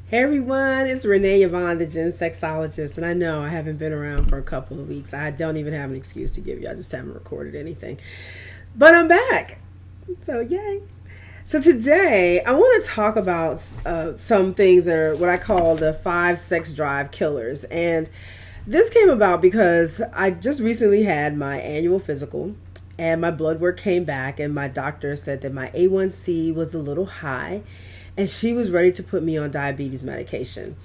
Hey everyone, it's Renée Yvonne, the Gen Sexologist, and I know I haven't been around for a couple of weeks. I don't even have an excuse to give you. I just haven't recorded anything. But I'm back. So, yay. So today, I want to talk about some things that are what I call the 5 sex drive killers. And this came about because I just recently had my annual physical and my blood work came back and my doctor said that my A1C was a little high and she was ready to put me on diabetes medication.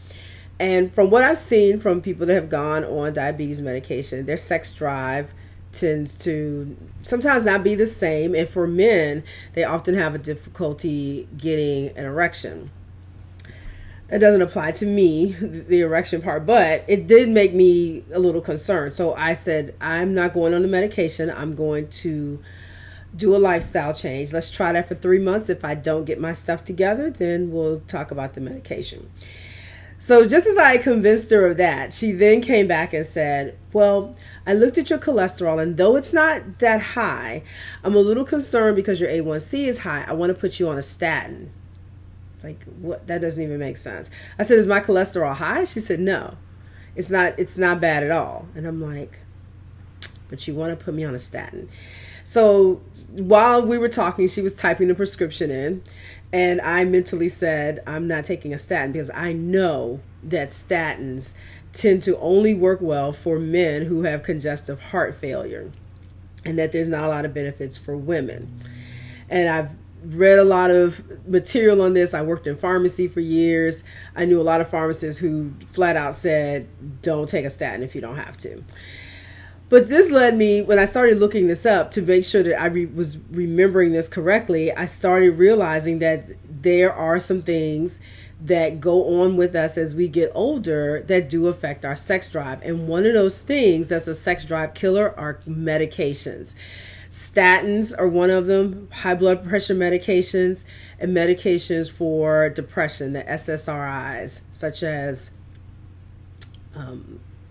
And from what I've seen from people that have gone on diabetes medication, their sex drive tends to sometimes not be the same. And for men, they often have a difficulty getting an erection. That doesn't apply to me, the erection part, but it did make me a little concerned. So I said, I'm not going on the medication. I'm going to do a lifestyle change. Let's try that for 3 months. If I don't get my stuff together, then we'll talk about the medication. So just as I convinced her of that, she then came back and said, well, I looked at your cholesterol and though it's not that high, I'm a little concerned because your A1C is high. I want to put you on a statin. Like, what? That doesn't even make sense. I said, is my cholesterol high? She said, no, it's not bad at all. And I'm like, but you want to put me on a statin. So while we were talking, she was typing the prescription in, and I mentally said, I'm not taking a statin because I know that statins tend to only work well for men who have congestive heart failure and that there's not a lot of benefits for women. And I've read a lot of material on this. I worked in pharmacy for years. I knew a lot of pharmacists who flat out said, don't take a statin if you don't have to. But this led me, when I started looking this up to make sure that I was remembering this correctly, I started realizing that there are some things that go on with us as we get older that do affect our sex drive. And one of those things that's a sex drive killer are medications. Statins are one of them, high blood pressure medications, and medications for depression, the SSRIs, such as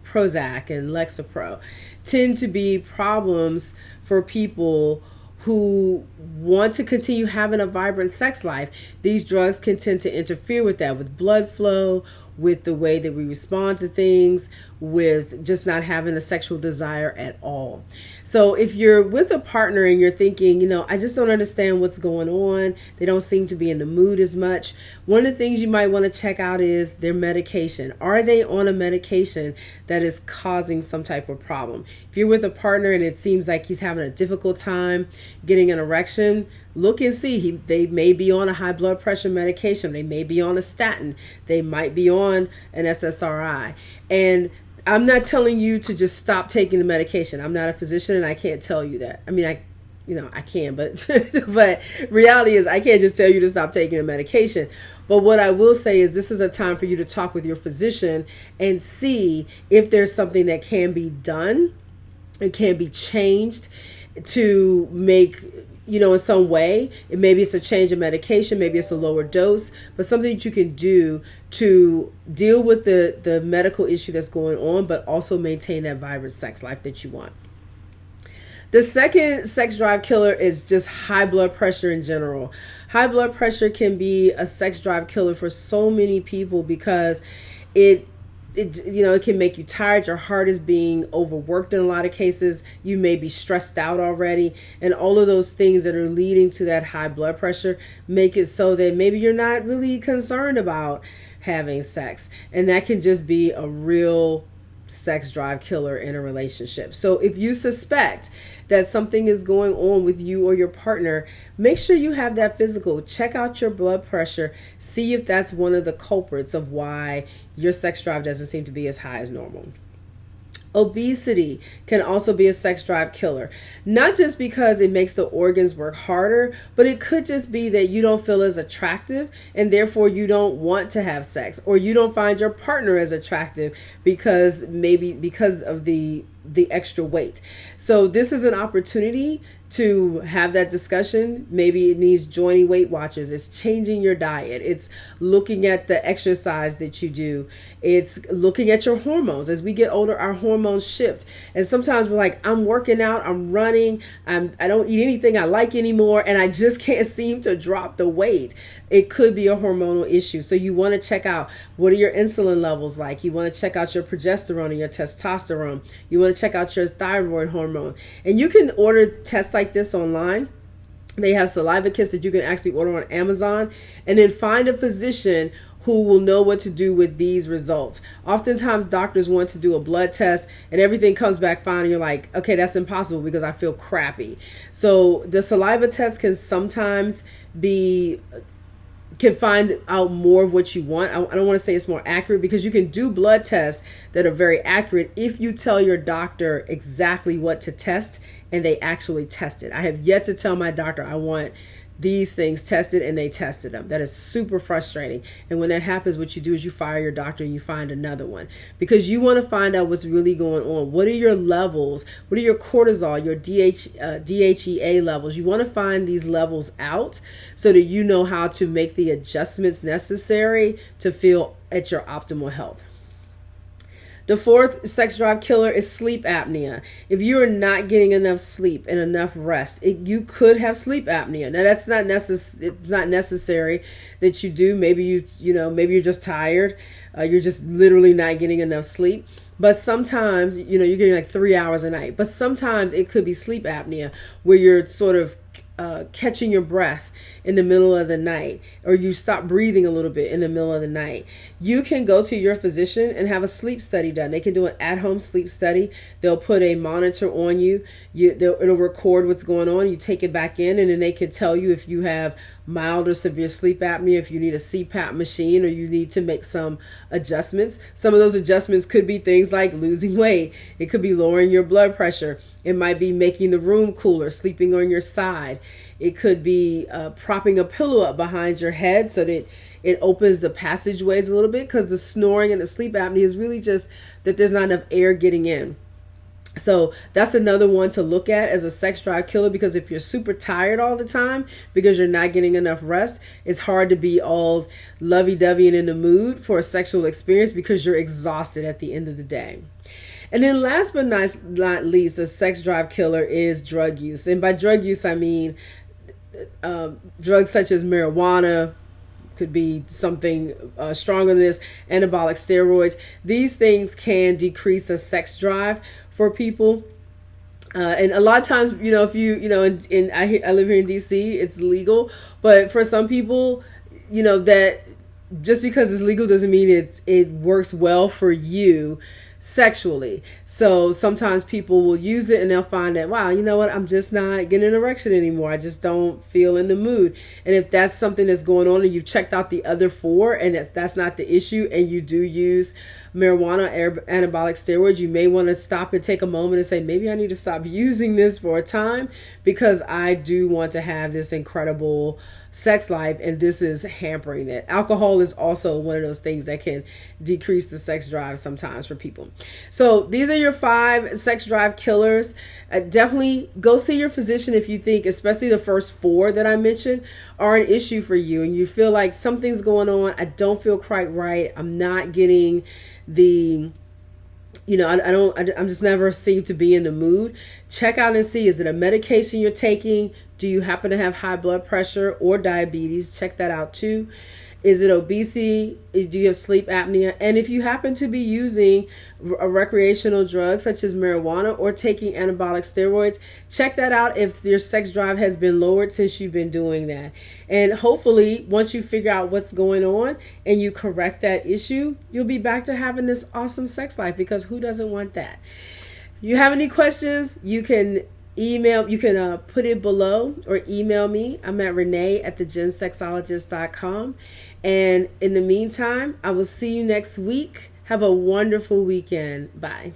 Prozac and Lexapro, tend to be problems for people who want to continue having a vibrant sex life. These drugs can tend to interfere with that, with blood flow, with the way that we respond to things, with just not having a sexual desire at all. So if you're with a partner and you're thinking, I just don't understand what's going on, they don't seem to be in the mood as much, one of the things you might want to check out is their medication. Are they on a medication that is causing some type of problem? If you're with a partner and it seems like he's having a difficult time getting an erection, look and see. They may be on a high blood pressure medication. They may be on a statin. They might be on an SSRI. And I'm not telling you to just stop taking the medication. I'm not a physician and I can't tell you that. I mean, I can, but but reality is I can't just tell you to stop taking the medication. But what I will say is this is a time for you to talk with your physician and see if there's something that can be done. It can be changed to make, in some way. Maybe it's a change of medication, maybe it's a lower dose, but something that you can do to deal with the medical issue that's going on, but also maintain that vibrant sex life that you want. The second sex drive killer is just high blood pressure in general. High blood pressure can be a sex drive killer for so many people because it can make you tired. Your heart is being overworked in a lot of cases. You may be stressed out already. And all of those things that are leading to that high blood pressure make it so that maybe you're not really concerned about having sex. And that can just be a real sex drive killer in a relationship. So if you suspect that something is going on with you or your partner, make sure you have that physical. Check out your blood pressure. See if that's one of the culprits of why your sex drive doesn't seem to be as high as normal. Obesity can also be a sex drive killer, not just because it makes the organs work harder, but it could just be that you don't feel as attractive and therefore you don't want to have sex, or you don't find your partner as attractive because of the extra weight. So this is an opportunity to have that discussion. Maybe it needs joining Weight Watchers. It's changing your diet. It's looking at the exercise that you do. It's looking at your hormones. As we get older, our hormones shift. And sometimes we're like, I'm working out, I'm running, I don't eat anything I like anymore, and I just can't seem to drop the weight. It could be a hormonal issue. So you want to check out, what are your insulin levels like? You want to check out your progesterone and your testosterone. You want to check out your thyroid hormone. And you can order tests like this online. They have saliva kits that you can actually order on Amazon, and then find a physician who will know what to do with these results. Oftentimes doctors want to do a blood test and everything comes back fine, and you're like, okay, that's impossible because I feel crappy. So the saliva test can sometimes can find out more of what you want. I don't want to say it's more accurate, because you can do blood tests that are very accurate if you tell your doctor exactly what to test and they actually test it. I have yet to tell my doctor I want these things tested and they tested them. That is super frustrating. And when that happens, what you do is you fire your doctor and you find another one, because you want to find out what's really going on. What are your levels? What are your cortisol, your DHEA levels? You want to find these levels out so that you know how to make the adjustments necessary to feel at your optimal health. The fourth sex drive killer is sleep apnea. If you are not getting enough sleep and enough rest, you could have sleep apnea. Now that's not it's not necessary that you do. Maybe maybe you're just tired. You're just literally not getting enough sleep. But sometimes, you're getting like 3 hours a night. But sometimes it could be sleep apnea, where you're sort of catching your breath in the middle of the night, or you stop breathing a little bit in the middle of the night. You can go to your physician and have a sleep study done. They can do an at-home sleep study. They'll put a monitor on you. It'll record what's going on. You take it back in, and then they can tell you if you have mild or severe sleep apnea, if you need a CPAP machine, or you need to make some adjustments. Some of those adjustments could be things like losing weight. It could be lowering your blood pressure. It might be making the room cooler, sleeping on your side. It could be propping a pillow up behind your head so that it opens the passageways a little bit, because the snoring and the sleep apnea is really just that there's not enough air getting in. So that's another one to look at as a sex drive killer, because if you're super tired all the time because you're not getting enough rest, it's hard to be all lovey-dovey and in the mood for a sexual experience, because you're exhausted at the end of the day. And then last but not least, a sex drive killer is drug use. And by drug use, I mean drugs such as marijuana, could be something stronger than this, anabolic steroids. These things can decrease a sex drive for people. And a lot of times, if I live here in DC, it's legal. But for some people, that just because it's legal doesn't mean it works well for you sexually. So sometimes people will use it and they'll find that, wow, you know what, I'm just not getting an erection anymore. I just don't feel in the mood. And if that's something that's going on and you've checked out the other four and that's not the issue, and you do use marijuana, anabolic steroids, you may want to stop and take a moment and say, maybe I need to stop using this for a time, because I do want to have this incredible sex life, and this is hampering it. Alcohol is also one of those things that can decrease the sex drive sometimes for people. So these are your 5 sex drive killers. Definitely go see your physician if you think, especially the first 4 that I mentioned, are an issue for you and you feel like something's going on. I don't feel quite right. I'm not getting I'm just never seem to be in the mood. Check out and see, is it a medication you're taking? Do you happen to have high blood pressure or diabetes? Check that out too. Is it obesity? Do you have sleep apnea? And if you happen to be using a recreational drug such as marijuana or taking anabolic steroids, check that out if your sex drive has been lowered since you've been doing that. And hopefully, once you figure out what's going on and you correct that issue, you'll be back to having this awesome sex life, because who doesn't want that? If you have any questions, you can put it below or email me. I'm at Renée at thegensexologist.com. And in the meantime, I will see you next week. Have a wonderful weekend. Bye.